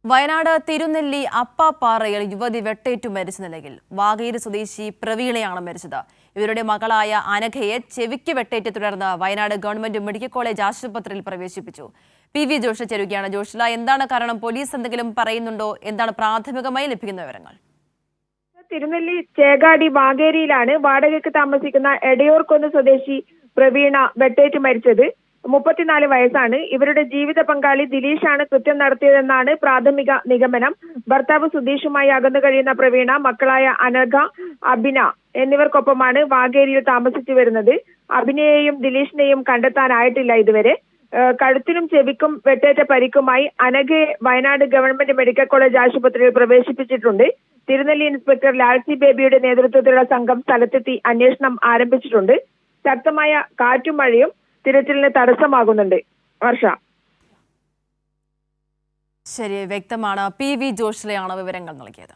വയനാട് തിരുനെല്ലി അപ്പാപ്പാറയിൽ യുവതി വെട്ടേറ്റു മരിച്ച നിലയിൽ വാഗേരി സ്വദേശി പ്രവീണയാണ് മരിച്ചത്. ഇവരുടെ മകളായ അനഘയെ ചെവിക്ക് വെട്ടേറ്റ് തുടർന്ന് വയനാട് ഗവൺമെന്റ് മെഡിക്കൽ കോളേജ് ആശുപത്രിയിൽ പ്രവേശിപ്പിച്ചു. PV ജോഷി ചേരുകയാണ്. ജോഷില, എന്താണ് കാരണം? പോലീസ് എന്തെങ്കിലും പറയുന്നുണ്ടോ? എന്താണ് പ്രാഥമികമായി ലഭിക്കുന്ന വിവരങ്ങൾ? തിരുനെല്ലി ചേകാടി വാഗേരിയിലാണ് വാടകയ്ക്ക് താമസിക്കുന്ന എടയോർക്കൊന്ന് സ്വദേശി പ്രവീണ വെട്ടേറ്റ് മരിച്ചത്. 34 വയസ്സാണ്. ഇവരുടെ ജീവിത പങ്കാളി ദിലീഷാണ് കൃത്യം നടത്തിയതെന്നാണ് പ്രാഥമിക നിഗമനം. ഭർത്താവ് സുധീഷുമായി അകന്നു കഴിയുന്ന പ്രവീണ മക്കളായ അനഘ, അഭിന എന്നിവർക്കൊപ്പമാണ് വാഗേരിയിൽ താമസിച്ചു വരുന്നത്. അഭിനയെയും ദിലീഷിനെയും കണ്ടെത്താനായിട്ടില്ല ഇതുവരെ. കഴുത്തിനും ചെവിക്കും വെട്ടേറ്റ പരിക്കുമായി അനഘയെ വയനാട് ഗവൺമെന്റ് മെഡിക്കൽ കോളേജ് ആശുപത്രിയിൽ പ്രവേശിപ്പിച്ചിട്ടുണ്ട്. തിരുനെല്ലി ഇൻസ്പെക്ടർ ലാൽസി ബേബിയുടെ നേതൃത്വത്തിലുള്ള സംഘം സ്ഥലത്തെത്തി അന്വേഷണം ആരംഭിച്ചിട്ടുണ്ട്. ശക്തമായ കാറ്റും മഴയും തിരച്ചിലിന് തടസ്സമാകുന്നുണ്ട്. വർഷ. ശരി, വ്യക്തമാണ്. PV ജോഷിലയാണ് വിവരങ്ങൾ നൽകിയത്.